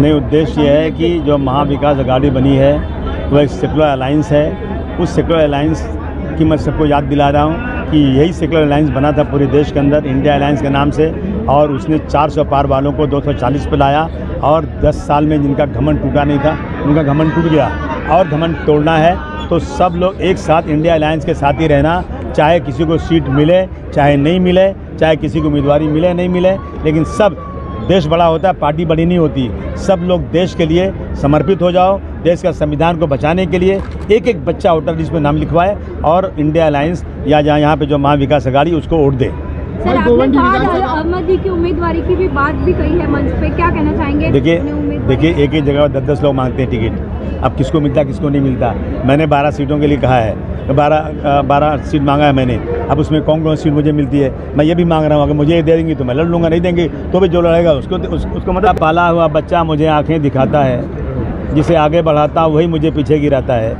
नहीं, उद्देश्य ये है कि जो महाविकास अघाड़ी बनी है वो एक सेकुलर अलायंस है। उस सेकुलर अलायंस की मैं सबको याद दिला रहा हूँ कि यही सेकुलर अलायंस बना था पूरे देश के अंदर इंडिया अलायंस के नाम से, और उसने 400 पार वालों को 240 पे लाया, और 10 साल में जिनका घमंड टूटा नहीं था उनका घमंड टूट गया, और घमंड तोड़ना है तो सब लोग एक साथ इंडिया अलायंस के साथ ही रहना, चाहे किसी को सीट मिले चाहे नहीं मिले, चाहे किसी को उम्मीदवारी मिले नहीं मिले, लेकिन सब देश बड़ा होता है, पार्टी बड़ी नहीं होती। सब लोग देश के लिए समर्पित हो जाओ, देश का संविधान को बचाने के लिए एक एक बच्चा वोटर लिस्ट में नाम लिखवाए और इंडिया अलायंस या जहाँ यहाँ पे जो महाविकास अघाड़ी उसको वोट दे। सर, आपने कहा अहमद जी की उम्मीदवारी की भी बात भी कही है मंच पे, क्या कहना चाहेंगे? देखिए एक एक जगह 10-10 लोग मांगते हैं टिकट, अब किसको मिलता किसको नहीं मिलता। मैंने 12 सीटों के लिए कहा है, 12 सीट मांगा है मैंने, अब उसमें कौन कौन सीट मुझे मिलती है मैं ये भी मांग रहा हूँ। अगर मुझे ये दे देंगी तो मैं लड़ लूँगा, नहीं देंगे तो भी जो लड़ेगा उसको मतलब पाला हुआ बच्चा मुझे आँखें दिखाता है, जिसे आगे बढ़ाता वही मुझे पीछे गिराता है।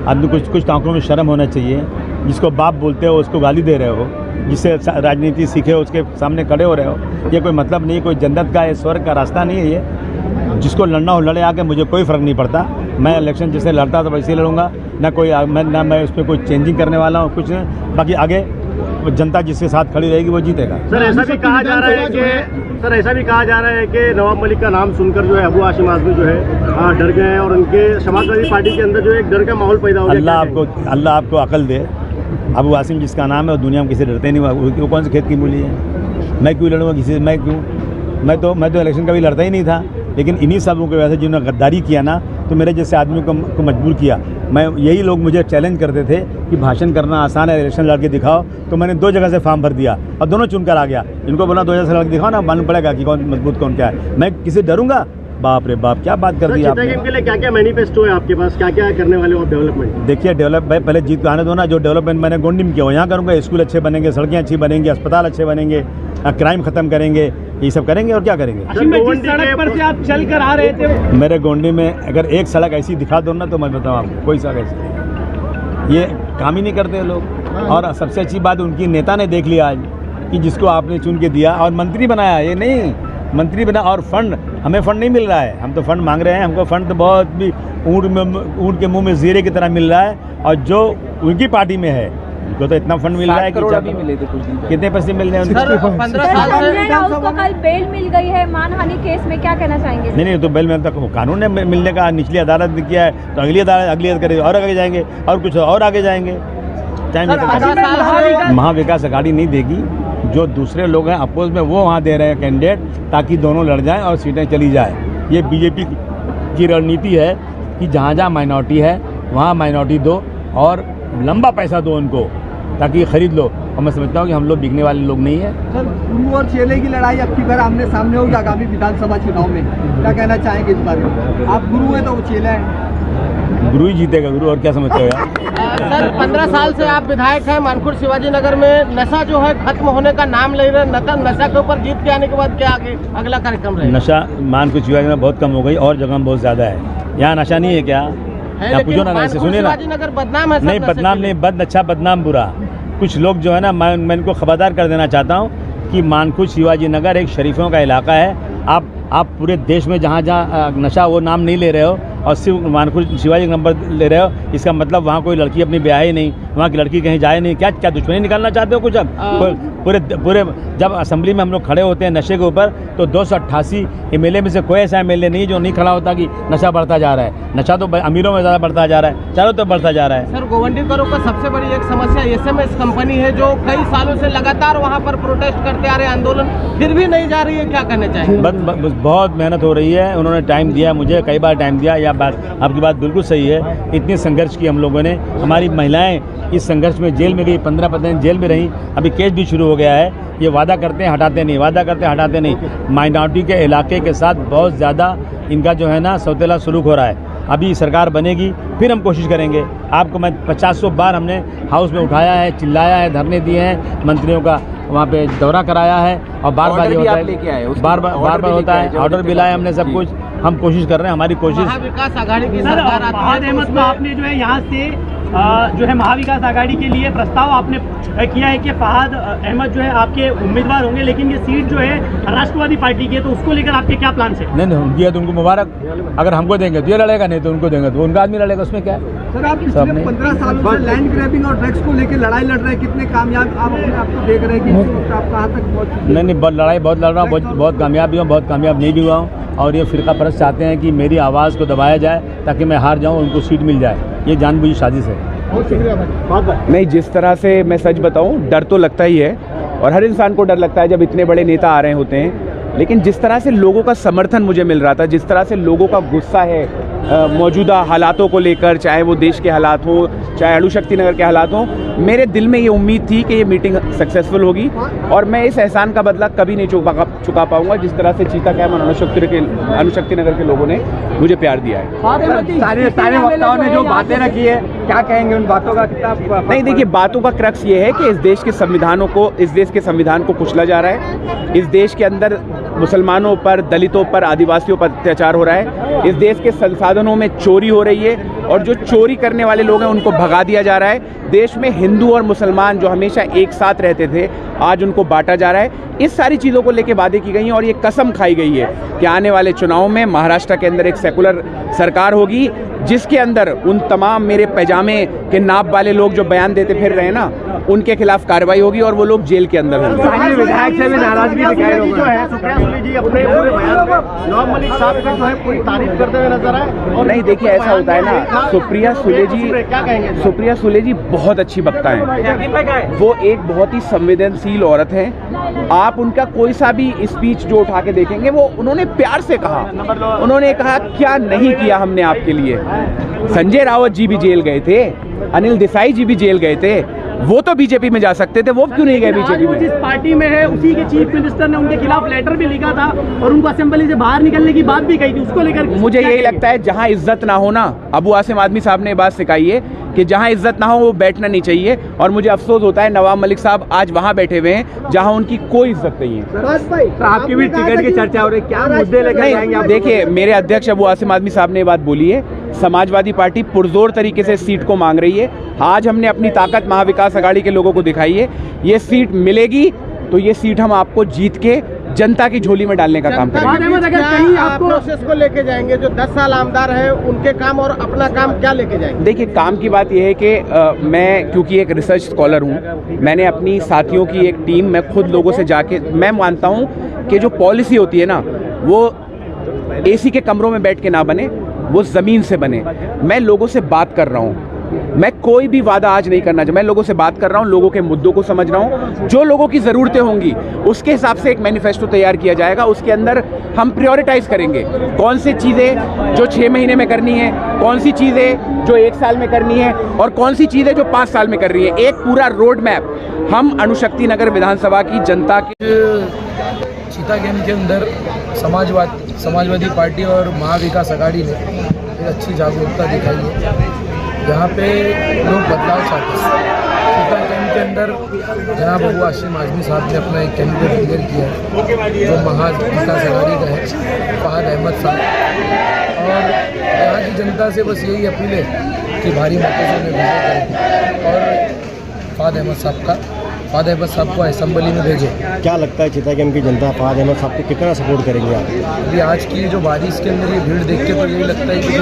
आदमी कुछ आंखों में शर्म होना चाहिए। जिसको बाप बोलते हो उसको गाली दे रहे हो, जिससे राजनीति सीखे हो उसके सामने खड़े हो रहे हो, ये कोई मतलब नहीं, कोई जन्नत का स्वर्ग का रास्ता नहीं है ये। जिसको लड़ना हो लड़े आके, मुझे कोई फ़र्क नहीं पड़ता। मैं इलेक्शन जैसे लड़ता तो वैसे ही लड़ूंगा, ना मैं उस पर कोई चेंजिंग करने वाला हूँ, कुछ नहीं। बाकी आगे जनता जिसके साथ खड़ी रहेगी वो जीतेगा। सर ऐसा भी कहा जा रहा है कि नवाब मलिक का नाम सुनकर जो है अबू हाशिम आज़मी जो है डर गए हैं और उनके समाजवादी पार्टी के अंदर जो है एक डर का माहौल पैदा हो गया। अल्लाह आपको अकल दे। अबू हाशिम जिसका नाम है वो दुनिया में किसी डरते नहीं हुआ, वो कौन से खेत की मूली है? मैं क्यों लड़ूंगा किसी से? मैं तो इलेक्शन कभी लड़ता ही नहीं था, लेकिन इन्हीं सबों की वजह से जिन्होंने गद्दारी किया ना, तो मेरे जैसे आदमी को मजबूर किया। मैं यही लोग मुझे चैलेंज करते थे कि भाषण करना आसान है, इलेक्शन लड़ के दिखाओ, तो मैंने 2 जगह से फॉर्म भर दिया और दोनों चुनकर आ गया। इनको बोला 2 जगह से लड़ के दिखाओ ना, मालूम पड़ेगा कि कौन मजबूत कौन क्या है। मैं किसी डरूंगा? बाप रे बाप, क्या बात कर दी आपने। के लिए क्या-क्या मैनिफेस्टो है आपके पास, क्या-क्या करने वाले हो डेवलपमेंट? देखिए भाई पहले जीत को आने दो ना। जो डेवलपमेंट मैंने गोंडी में किया वो यहाँ करूँगा। स्कूल अच्छे बनेंगे, सड़कें अच्छी बनेंगी, अस्पताल अच्छे बनेंगे, क्राइम खत्म करेंगे, ये सब करेंगे और क्या करेंगे। जिस सड़क पर से आप चल कर आ रहे थे, मेरे गोंडी में अगर एक सड़क ऐसी दिखा दो ना तो मैं बताऊँ आपको, कोई सड़क ऐसी, ये काम ही नहीं करते लोग। और सबसे अच्छी बात उनकी नेता ने देख लिया आज कि जिसको आपने चुन के दिया और मंत्री बनाया, ये नहीं मंत्री बना। और फंड, हमें फंड नहीं मिल रहा है, हम तो फंड मांग रहे हैं। हमको फंड तो बहुत भी ऊँट के मुंह में जीरे की तरह मिल रहा है, और जो उनकी पार्टी में है उनको तो इतना फंड मिल रहा है कि कितने पैसे मिल रहे हैं उनको? 15 साल से कल बेल मिल गई है मानहानि केस में, क्या कहना चाहेंगे? नहीं तो बेल में तक कानून ने मिलने का, निचली अदालत ने किया है तो अगली अदालत करेगी और आगे जाएंगे और कुछ और आगे जाएंगे। महाविकास अघाड़ी नहीं देगी, जो दूसरे लोग हैं अपोज में वो वहाँ दे रहे हैं कैंडिडेट, ताकि दोनों लड़ जाएं और सीटें चली जाए। ये बीजेपी की रणनीति है कि जहाँ जहाँ माइनॉरिटी है वहाँ माइनॉरिटी दो और लंबा पैसा दो उनको, ताकि खरीद लो। और मैं समझता हूँ कि हम लोग बिकने वाले लोग नहीं हैं। सर, गुरु और चेले की लड़ाई अब की बार आमने सामने होगी आगामी विधानसभा चुनाव में, क्या कहना चाहेंगे इस बारे में? आप गुरु हैं तो वो चेला है, गुरु ही जीतेगा। गुरु और क्या समझते हो यार? सर 15 साल से आप विधायक हैं मानखुर्द शिवाजी नगर में, नशा जो है खत्म होने का नाम ले रहे हैं। नशा के ऊपर जीत के आने के बाद क्या आगे अगला कार्यक्रम रहेगा? नशा मानखुर्द शिवाजी में बहुत कम हो गई, और जगह में बहुत ज्यादा है। यहाँ नशा नहीं है क्या? यहाँ पूछो ना, ऐसे सुनिए ना। नगर बदनाम है? नहीं बदनाम नहीं, बद अच्छा बदनाम बुरा। कुछ लोग जो है ना, मैं इनको खबरदार कर देना चाहता हूँ कि मानखुर्द शिवाजी नगर एक शरीफों का इलाका है। आप पूरे देश में जहाँ जहाँ नशा वो नाम नहीं ले रहे हो और सिर्फ मानखुर्द शिवाजी नंबर ले रहे हो, इसका मतलब वहाँ कोई लड़की अपनी ब्याह ही नहीं, वहाँ की लड़की कहीं जाए नहीं। क्या दुश्मनी निकालना चाहते हो कुछ? अब पूरे जब असेंबली में हम लोग खड़े होते हैं नशे के ऊपर, तो 288 एमएलए में से कोई ऐसा एमएलए नहीं जो नहीं खड़ा होता कि नशा बढ़ता जा रहा है। नशा तो अमीरों में ज़्यादा बढ़ता जा रहा है, चारों तरफ बढ़ता जा रहा है। सर गोवंडीकरों का सबसे बड़ी एक समस्या SMS कंपनी है, जो कई सालों से लगातार वहाँ पर प्रोटेस्ट करते आ रहे हैं, आंदोलन फिर भी नहीं जा रही है, क्या कहना चाहिए? बहुत मेहनत हो रही है, उन्होंने टाइम दिया मुझे, कई बार टाइम दिया। या बात आपकी बात बिल्कुल सही है। इतने संघर्ष किए हम लोगों ने, हमारी महिलाएं इस संघर्ष में जेल में गई, 15 जेल में रहीं, अभी केस भी शुरू हो गया है। ये वादा करते हैं हटाते नहीं, वादा करते हैं हटाते नहीं। माइनॉरिटी के इलाके के साथ बहुत ज़्यादा इनका जो है ना सौतेला सलूक हो रहा है। अभी सरकार बनेगी फिर हम कोशिश करेंगे। आपको मैं 50 बार हमने हाउस में उठाया है, चिल्लाया है, धरने दिए हैं, मंत्रियों का वहाँ पे दौरा कराया है, और बार बार ये होता है, बार बार होता है। ऑर्डर भी लाए हमने सब कुछ, हम कोशिश कर रहे हैं, हमारी कोशिश। महाविकास आघाड़ी की सर, सरकार आती फहाद है, अहमद तो को आपने जो है यहाँ से जो है महाविकास आघाड़ी के लिए प्रस्ताव आपने किया है कि फहाद अहमद जो है आपके उम्मीदवार होंगे, लेकिन ये सीट जो है राष्ट्रवादी पार्टी की है, तो उसको लेकर आपके क्या प्लान है? नहीं उनकी है तो उनको मुबारक, अगर हमको देंगे तो ये लड़ेगा, नहीं तो उनको देंगे तो उनका आदमी लड़ेगा, उसमें क्या है। सर आप पिछले 15 सालों से लैंड ग्रैबिंग और ड्रग्स को लेकर लड़ाई लड़ रहे हैं, कितने कामयाब आप अपने आपको देख रहे हैं कि आप कहाँ तक पहुँच चुके हैं? नहीं लड़ाई बहुत लड़ रहा हूँ, बहुत कामयाब भी हूँ, बहुत कामयाब नहीं भी हुआ हूँ। और ये फिरका परस्त चाहते हैं कि मेरी आवाज़ को दबाया जाए ताकि मैं हार जाऊँ, उनको सीट मिल जाए, ये जानबूझी साजिश है। नहीं, जिस तरह से मैं सच बताऊं, डर तो लगता ही है और हर इंसान को डर लगता है जब इतने बड़े नेता आ रहे होते हैं, लेकिन जिस तरह से लोगों का समर्थन मुझे मिल रहा था, जिस तरह से लोगों का गुस्सा है मौजूदा हालातों को लेकर, चाहे वो देश के हालात हो, चाहे अणुशक्ति नगर के हालात हो, मेरे दिल में ये उम्मीद थी कि ये मीटिंग सक्सेसफुल होगी और मैं इस एहसान का बदला कभी नहीं चुका पाऊंगा जिस तरह से चीता कैम्प और अणुशक्ति नगर के लोगों ने मुझे प्यार दिया है। सारे वक्ताओं ने जो बातें रखी है, क्या कहेंगे उन बातों का? कितना नहीं, देखिए, बातों का क्रक्स ये है कि इस देश के संविधान को कुचला जा रहा है, इस देश के अंदर मुसलमानों पर, दलितों पर, आदिवासियों पर अत्याचार हो रहा है, इस देश के संसाधनों में चोरी हो रही है और जो चोरी करने वाले लोग हैं उनको भगा दिया जा रहा है। देश में हिंदू और मुसलमान जो हमेशा एक साथ रहते थे, आज उनको बांटा जा रहा है। इस सारी चीज़ों को लेकर वादे की गई हैं और ये कसम खाई गई है कि आने वाले चुनाव में महाराष्ट्र के अंदर एक सेकुलर सरकार होगी जिसके अंदर उन तमाम मेरे पैजामे के नाप वाले लोग जो बयान देते फिर रहे ना, उनके खिलाफ कार्रवाई होगी और वो लोग जेल के अंदर होंगे। विधायक से भी नाराजगी दिखाई जो है सुप्रिया सुले जी अपने पूरे बयान में नवाब मलिक साहब का जो है पूरी तारीफ करते हुए नजर आए। और नहीं, देखिए, ऐसा होता है ना, सुप्रिया सुले जी बहुत अच्छी वक्ता हैं, वो एक बहुत ही संवेदनशील औरत है। आप उनका कोई सा भी स्पीच जो उठा के देखेंगे, वो उन्होंने प्यार से कहा, उन्होंने कहा क्या नहीं किया हमने आपके लिए। संजय रावत जी भी जेल गए थे, अनिल देसाई जी भी जेल गए थे, वो तो बीजेपी में जा सकते थे, वो क्यों नहीं गए बीजेपी में? जिस पार्टी में है उसी के चीफ मिनिस्टर ने उनके खिलाफ लेटर भी लिखा था और उनको असेंबली से बाहर निकलने की बात भी कही थी, उसको लेकर मुझे यही लगता है जहां इज्जत ना हो ना, अबू आसिम आदमी साहब ने बात सिखाई है कि जहां इज्जत ना हो वो बैठना नहीं चाहिए। और मुझे अफसोस होता है नवाब मलिक साहब आज वहां बैठे हुए हैं जहां उनकी कोई इज्जत नहीं है। आपकी भी टिकट की चर्चा हो रही है, क्या मुद्दे लेकर जाएंगे आप? देखिए, मेरे अध्यक्ष अबू आसिम आदमी साहब ने ये बात बोली है, समाजवादी पार्टी पुरजोर तरीके से सीट को मांग रही है। आज हमने अपनी ताकत महाविकास आघाड़ी के लोगों को दिखाई है, ये सीट मिलेगी तो ये सीट हम आपको जीत के जनता की झोली में डालने का काम करेंगे। अगर कहीं आप प्रोसेस को लेके जाएंगे, जो 10 साल आमदार है उनके काम और अपना काम क्या लेके जाएंगे? देखिए, काम की बात यह है कि मैं क्योंकि एक रिसर्च स्कॉलर हूँ, मैंने अपनी साथियों की एक टीम, मैं खुद लोगों से जाके, मैं मानता हूँ कि जो पॉलिसी होती है ना, वो एसी के कमरों में बैठ के ना बने, वो ज़मीन से बने। मैं लोगों से बात कर रहा हूँ, मैं कोई भी वादा आज नहीं करना चाहता, मैं लोगों से बात कर रहा हूँ, लोगों के मुद्दों को समझ रहा हूँ, जो लोगों की ज़रूरतें होंगी उसके हिसाब से एक मैनिफेस्टो तैयार किया जाएगा। उसके अंदर हम प्रायोरिटाइज करेंगे कौन सी चीज़ें जो 6 महीने में करनी है, कौन सी चीज़ें जो 1 साल में करनी है और कौन सी चीज़ें जो 5 साल में कर रही है। एक पूरा रोड मैप हम अणुशक्ति नगर विधानसभा की जनता की। चीता कैम्प के अंदर समाजवादी पार्टी और महाविकास आघाड़ी ने एक अच्छी जागरूकता दिखाई है। यहाँ पे लोग बदलाव चाहते हैं। चीता कैम्प के अंदर जनाब अबू आसिम आजमी साहब ने अपना एक कैंडिडेट क्लियर किया है जो महाविकास आघाड़ी का है, फहाद अहमद साहब। और यहाँ की जनता से बस यही अपील है कि भारी मतों से उन्हें विजय करें और फहाद अहमद साहब को असेंबली में भेजें। क्या लगता है चीता कैम्प की जनता फहाद अहमद साहब को कितना सपोर्ट करेंगे आप? अभी आज की जो बारिश के अंदर ये भीड़ देख के तो यही लगता है कि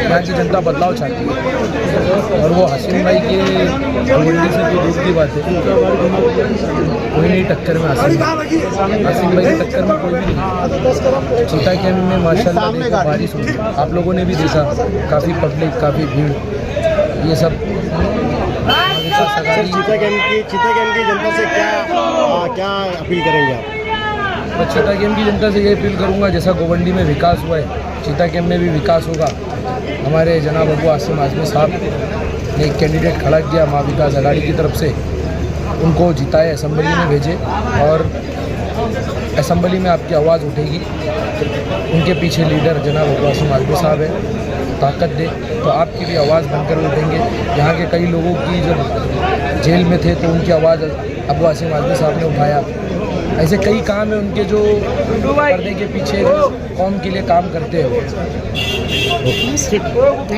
यहाँ की जनता बदलाव चाहती है और वो हसीन भाई के मंडी से तो दूर की बात है, कोई नहीं टक्कर में हसीन भाई की टक्कर में कोई भी नहीं। चीता कैम्प में माशाल्लाह बारिश हुई, आप लोगों ने भी देखा, काफ़ी पब्लिक, काफ़ी भीड़, ये सब। चीता कैम्प की जनता से क्या अपील करेंगे आप? तो चीता कैम्प की जनता से ये अपील करूँगा, जैसा गोवंडी में विकास हुआ है, चीता कैम्प में भी विकास होगा। हमारे जनाब अबू आसिम आजमी साहब ने एक कैंडिडेट खड़ा किया महाविकास आघाड़ी की तरफ से, उनको जिताए, असेंबली में भेजे और असेंबली में आपकी आवाज़ उठेगी। उनके पीछे लीडर जनाब अबू आसिम आजमी साहब है, ताकत दे तो आपकी भी आवाज़ बनकर उठेंगे। यहाँ के कई लोगों की जब जेल में थे तो उनकी आवाज़ अबू आसिम आजमी साहब ने उठाया, ऐसे कई काम है उनके जो पर्दे के पीछे कौम के लिए काम करते हैं वो।